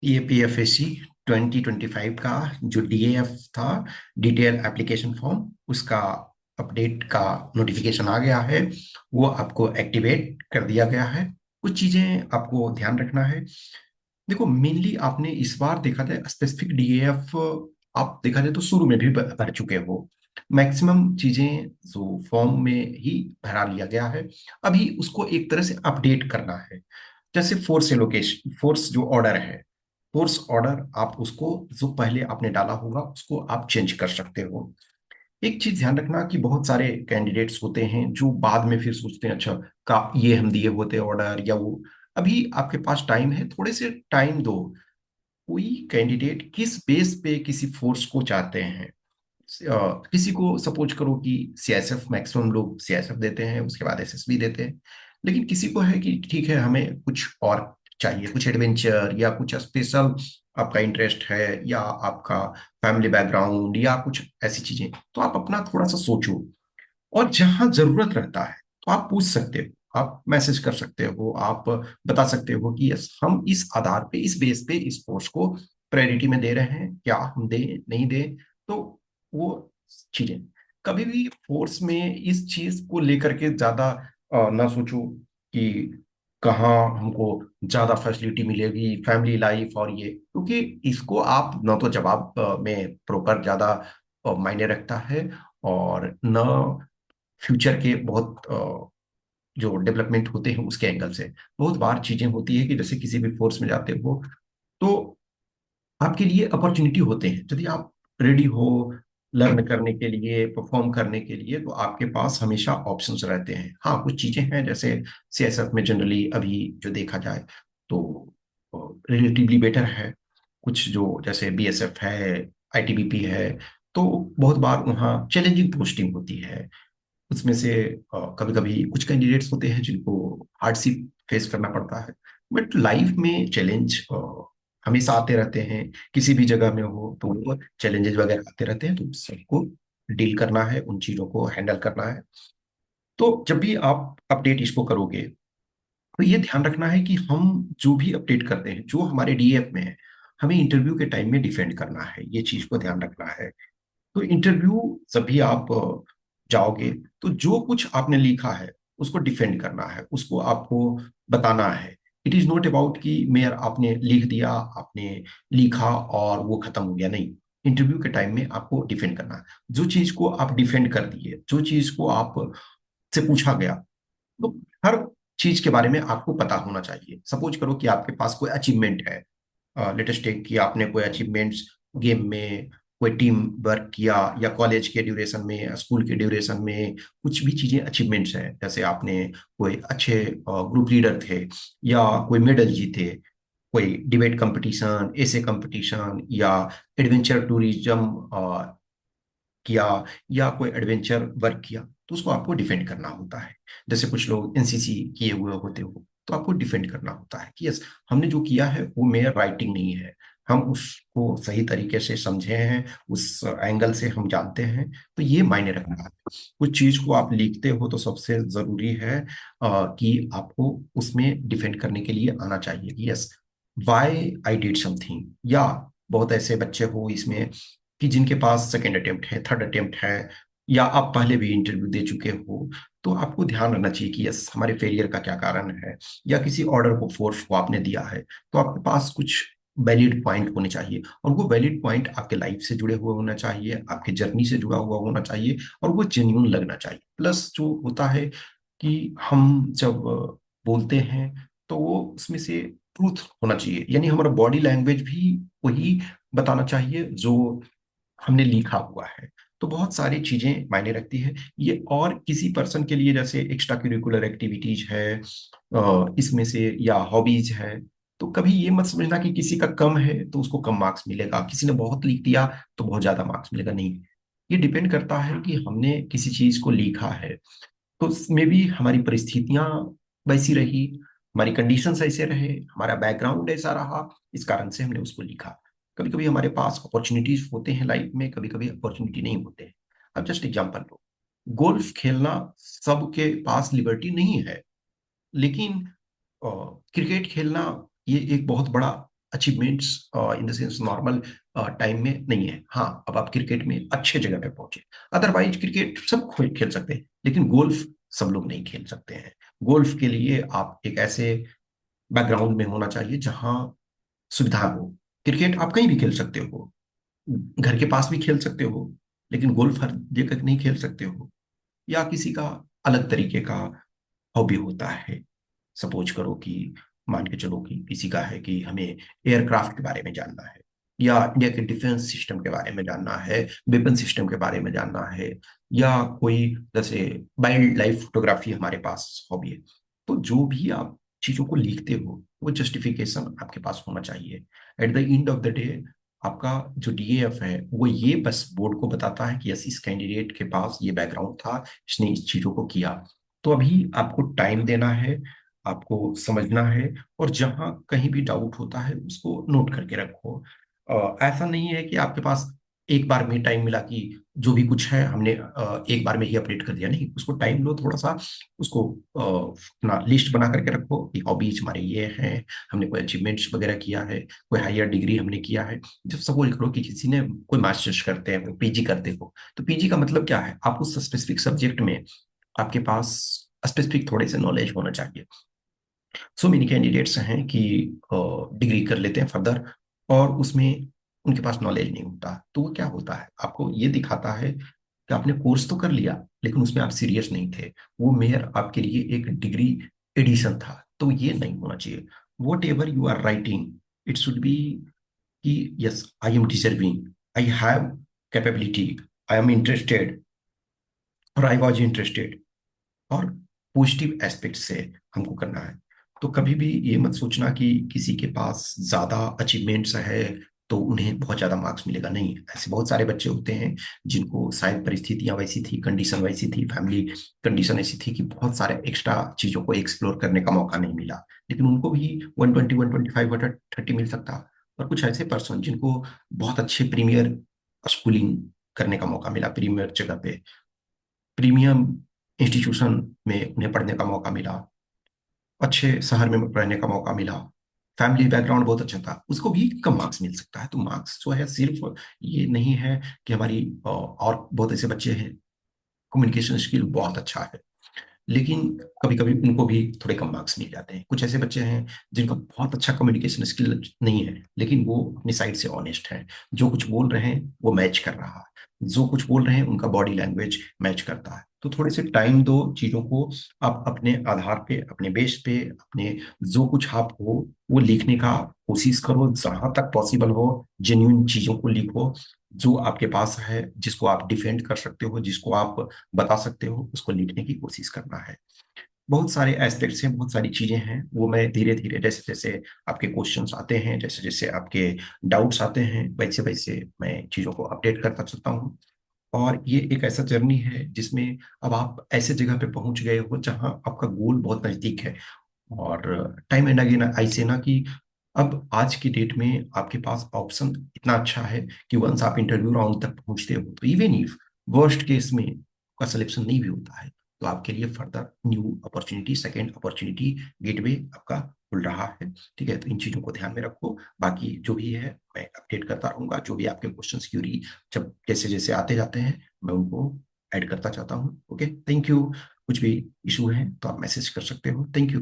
ये पीएफएससी 2025 का जो डीएएफ था, डिटेल एप्लीकेशन फॉर्म, उसका अपडेट का नोटिफिकेशन आ गया है। वो आपको एक्टिवेट कर दिया गया है। कुछ चीजें आपको ध्यान रखना है। देखो, मेनली आपने इस बार देखा जाए स्पेसिफिक डीएएफ, आप देखा जाए तो शुरू में भी भर चुके हो। मैक्सिमम चीजें जो फॉर्म में ही भरा लिया गया है। अभी उसको एक तरह से अपडेट करना है। जैसे फोर्स एलोकेशन, फोर्स जो ऑर्डर है, फोर्स ऑर्डर आप उसको जो पहले आपने डाला होगा उसको आप चेंज कर सकते हो। एक चीज ध्यान रखना कि बहुत सारे कैंडिडेट्स होते हैं जो बाद में फिर सोचते हैं, अच्छा का ये हम दिए होते ऑर्डर या वो। अभी आपके पास टाइम है, थोड़े से टाइम दो। कोई कैंडिडेट किस बेस पे किसी फोर्स को चाहते हैं। किसी को सपोज करो कि सीएसएफ, मैक्सिमम लोग सीएसएफ देते हैं, उसके बाद एसएसबी देते हैं। लेकिन किसी को है कि ठीक है, हमें कुछ और चाहिए, कुछ एडवेंचर या कुछ स्पेशल आपका इंटरेस्ट है, या आपका फैमिली बैकग्राउंड या कुछ ऐसी चीजें। तो आप अपना थोड़ा सा सोचो, और जहां जरूरत रहता है तो आप पूछ सकते हो, आप मैसेज कर सकते हो, आप बता सकते हो कि यस, हम इस आधार पे, इस बेस पे इस कोर्स को प्रायोरिटी में दे रहे हैं, क्या हम दे नहीं दे। तो वो चीजें, कभी भी फोर्स में इस चीज को लेकर के ज्यादा ना सोचो कि कहाँ हमको ज्यादा फैसिलिटी मिलेगी, फैमिली लाइफ और ये, क्योंकि इसको आप न तो जवाब में प्रॉपर ज्यादा मायने रखता है, और न फ्यूचर के बहुत जो डेवलपमेंट होते हैं उसके एंगल से। बहुत बार चीजें होती है कि जैसे किसी भी फोर्स में जाते हो तो आपके लिए अपॉर्चुनिटी होते हैं, यदि आप रेडी हो लर्न करने के लिए, परफॉर्म करने के लिए, तो आपके पास हमेशा ऑप्शंस रहते हैं। हाँ, कुछ चीजें हैं जैसे सीएसएफ में जनरली अभी जो देखा जाए तो रिलेटिवली बेटर है। कुछ जो जैसे बीएसएफ है, आईटीबीपी है, तो बहुत बार वहाँ चैलेंजिंग पोस्टिंग होती है। उसमें से कभी कभी कुछ कैंडिडेट्स होते हैं जिनको हार्डशिप फेस करना पड़ता है। बट लाइफ में चैलेंज हमेशा आते रहते हैं। किसी भी जगह में हो तो वो चैलेंजेस वगैरह आते रहते हैं, तो सबको डील करना है, उन चीजों को हैंडल करना है। तो जब भी आप अपडेट इसको करोगे तो ये ध्यान रखना है कि हम जो भी अपडेट करते हैं, जो हमारे डीएफ में है, हमें इंटरव्यू के टाइम में डिफेंड करना है। ये चीज को ध्यान रखना है। तो इंटरव्यू जब भी आप जाओगे तो जो कुछ आपने लिखा है उसको डिफेंड करना है, उसको आपको बताना है। इट इज नॉट अबाउट कि मेयर आपने लिख दिया, आपने लिखा और वो खत्म हो गया, नहीं। इंटरव्यू के टाइम में आपको डिफेंड करना है। जो चीज को आप डिफेंड कर दिए, जो चीज को आप से पूछा गया, तो हर चीज के बारे में आपको पता होना चाहिए। सपोज करो कि आपके पास कोई अचीवमेंट है, लेटेस्ट टेक कि आपने कोई अचीवमेंट्स गेम में, कोई टीम वर्क किया, या कॉलेज के ड्यूरेशन में, स्कूल के ड्यूरेशन में कुछ भी चीजें अचीवमेंट्स हैं, जैसे आपने कोई अच्छे ग्रुप लीडर थे, या कोई मेडल जीते, कोई डिबेट कंपटीशन, एसे कंपटीशन, या एडवेंचर टूरिज्म किया, या कोई एडवेंचर वर्क किया, तो उसको आपको डिफेंड करना होता है। जैसे कुछ लोग एनसीसी किए हुए होते हो, तो आपको डिफेंड करना होता है कि यस, हमने जो किया है वो मेयर राइटिंग नहीं है, हम उसको सही तरीके से समझे हैं, उस एंगल से हम जानते हैं। तो ये मायने रखना है। कुछ चीज को आप लिखते हो तो सबसे जरूरी है कि आपको उसमें डिफेंड करने के लिए आना चाहिए कि yes, why I did something. या बहुत ऐसे बच्चे हो इसमें कि जिनके पास सेकेंड अटेम्प्ट है, थर्ड अटेम्प्ट है, या आप पहले भी इंटरव्यू दे चुके हो, तो आपको ध्यान रखना चाहिए कि यस, हमारे फेलियर का क्या कारण है। या किसी ऑर्डर को, फोर्स को आपने दिया है, तो आपके पास कुछ वैलिड पॉइंट होने चाहिए, और वो वैलिड पॉइंट आपके लाइफ से जुड़े हुए होना चाहिए, आपके जर्नी से जुड़ा हुआ होना चाहिए, और वो जेन्यून लगना चाहिए। प्लस जो होता है कि हम जब बोलते हैं तो वो उसमें से ट्रूथ होना चाहिए, यानी हमारा बॉडी लैंग्वेज भी वही बताना चाहिए जो हमने लिखा हुआ है। तो बहुत सारी चीजें मायने रखती है ये। और किसी पर्सन के लिए जैसे एक्स्ट्रा करिकुलर एक्टिविटीज है, इसमें से, या हॉबीज है, तो कभी ये मत समझना कि किसी का कम है तो उसको कम मार्क्स मिलेगा, किसी ने बहुत लिख दिया तो बहुत ज्यादा मार्क्स मिलेगा, नहीं। ये डिपेंड करता है कि हमने किसी चीज को लिखा है तो उसमें भी हमारी परिस्थितियां वैसी रही, हमारी कंडीशंस ऐसे रहे, हमारा बैकग्राउंड ऐसा रहा, इस कारण से हमने उसको लिखा। कभी कभी हमारे पास अपॉर्चुनिटीज होते हैं लाइफ में, कभी कभी अपॉर्चुनिटी नहीं होते हैं। अब जस्ट एग्जांपल लो, गोल्फ खेलना सबके पास लिबर्टी नहीं है, लेकिन क्रिकेट खेलना ये एक बहुत बड़ा achievements in the sense normal time में नहीं है। हाँ, अब आप क्रिकेट में अच्छे जगह पे पहुंचे। अदरवाइज क्रिकेट सब खेल सकते हैं, लेकिन गोल्फ सब लोग नहीं खेल सकते हैं। गोल्फ के लिए आप एक ऐसे बैकग्राउंड में होना चाहिए जहां सुविधा हो। क्रिकेट आप कहीं भी खेल सकते हो, घर के पास भी खेल सकते हो, लेकिन गोल्फ हर जगह नहीं खेल सकते हो। या किसी का अलग तरीके का हॉबी होता है। सपोज करो कि मान के चलो कि किसी का है कि हमें एयरक्राफ्ट के बारे में जानना है, या इंडिया के डिफेंस सिस्टम के बारे में जानना है, वेपन सिस्टम के बारे में जानना है, या कोई जैसे वाइल्ड लाइफ फोटोग्राफी हमारे पास हॉबी है। तो जो भी आप चीजों को लिखते हो वो जस्टिफिकेशन आपके पास होना चाहिए। At the end of the day आपका जो डीएएफ है वो ये बस बोर्ड को बताता है कि यस, इस कैंडिडेट के पास ये बैकग्राउंड था, इसने इस चीजों को किया। तो अभी आपको टाइम देना है, आपको समझना है, और जहां कहीं भी डाउट होता है उसको नोट करके रखो। ऐसा नहीं है कि आपके पास एक बार में टाइम मिला कि जो भी कुछ है हमने एक बार में ही अपडेट कर दिया। नहीं, उसको टाइम लो थोड़ा सा, उसको अपना लिस्ट बना करके रखो कि हॉबीज हमारे ये हैं, हमने कोई अचीवमेंट्स वगैरह किया है, कोई हायर डिग्री हमने किया है। जब सपोज करो कि किसी ने कोई मास्टर्स करते हैं, पीजी करते हो, तो पीजी का मतलब क्या है, आप उस स्पेसिफिक सब्जेक्ट में आपके पास स्पेसिफिक थोड़े से नॉलेज होना चाहिए। सो मेनी कैंडिडेट्स हैं कि डिग्री कर लेते हैं फर्दर, और उसमें उनके पास नॉलेज नहीं होता। तो वो क्या होता है, आपको ये दिखाता है कि आपने कोर्स तो कर लिया लेकिन उसमें आप सीरियस नहीं थे। वो मेयर आपके लिए एक डिग्री एडिशन था। तो ये नहीं होना चाहिए। Whatever you are writing, it should be कि yes, I am deserving, I have capability, I am interested, और आई वॉज इंटरेस्टेड, और पॉजिटिव एस्पेक्ट से हमको करना है। तो कभी भी ये मत सोचना कि किसी के पास ज्यादा अचीवमेंट्स है तो उन्हें बहुत ज्यादा मार्क्स मिलेगा। नहीं, ऐसे बहुत सारे बच्चे होते हैं जिनको शायद परिस्थितियां वैसी थी, कंडीशन वैसी थी, फैमिली कंडीशन ऐसी थी कि बहुत सारे एक्स्ट्रा चीजों को एक्सप्लोर करने का मौका नहीं मिला, लेकिन उनको भी 120, 125, 130 मिल सकता। और कुछ ऐसे पर्सन जिनको बहुत अच्छे प्रीमियर स्कूलिंग करने का मौका मिला, प्रीमियर जगह पे, प्रीमियम इंस्टीट्यूशन में उन्हें पढ़ने का मौका मिला, अच्छे शहर में रहने का मौका मिला, फैमिली बैकग्राउंड बहुत अच्छा था, उसको भी कम मार्क्स मिल सकता है। तो मार्क्स जो है सिर्फ ये नहीं है कि हमारी और बहुत ऐसे बच्चे हैं कम्युनिकेशन स्किल बहुत अच्छा है, लेकिन कभी कभी उनको भी थोड़े कम मार्क्स मिल जाते हैं। कुछ ऐसे बच्चे हैं जिनका बहुत अच्छा कम्युनिकेशन स्किल नहीं है, लेकिन वो अपनी साइड से ऑनेस्ट है, जो कुछ बोल रहे हैं वो मैच कर रहा है, जो कुछ बोल रहे हैं उनका बॉडी लैंग्वेज मैच करता है। तो थोड़े से टाइम दो चीजों को, आप अपने आधार पे, अपने बेस पे, अपने जो कुछ आप हो वो लिखने का कोशिश करो, जहां तक पॉसिबल हो जेन्युइन चीजों को लिखो। जो आपके पास है, जिसको आप डिफेंड कर सकते हो, जिसको आप बता सकते हो, उसको लिखने की कोशिश करना है। बहुत सारे एस्पेक्ट्स हैं, बहुत सारी चीजें हैं, वो मैं धीरे धीरे जैसे जैसे आपके क्वेश्चंस आते हैं, जैसे जैसे आपके डाउट्स आते हैं, वैसे वैसे मैं चीजों को अपडेट करता चलता हूँ। और ये एक ऐसा जर्नी है जिसमें अब आप ऐसे जगह पे पहुंच गए हो जहां आपका गोल बहुत नजदीक है। और टाइम एंड अगेन आई से ना कि अब आज की डेट में आपके पास ऑप्शन इतना अच्छा है कि वंस आप इंटरव्यू राउंड तक पहुंचते हो, तो इवन इफ वर्स्ट केस में का सिलेक्शन नहीं भी होता है, तो आपके लिए further new opportunity, second opportunity gateway आपका खुल रहा है। ठीक है, तो इन चीजों को ध्यान में रखो। बाकी जो भी है मैं अपडेट करता रहूंगा, जो भी आपके क्वेश्चन क्यूरी जब जैसे जैसे आते जाते हैं मैं उनको ऐड करता चाहता हूँ। Okay, thank you. कुछ भी इशू है तो आप मैसेज कर सकते हो। Thank you.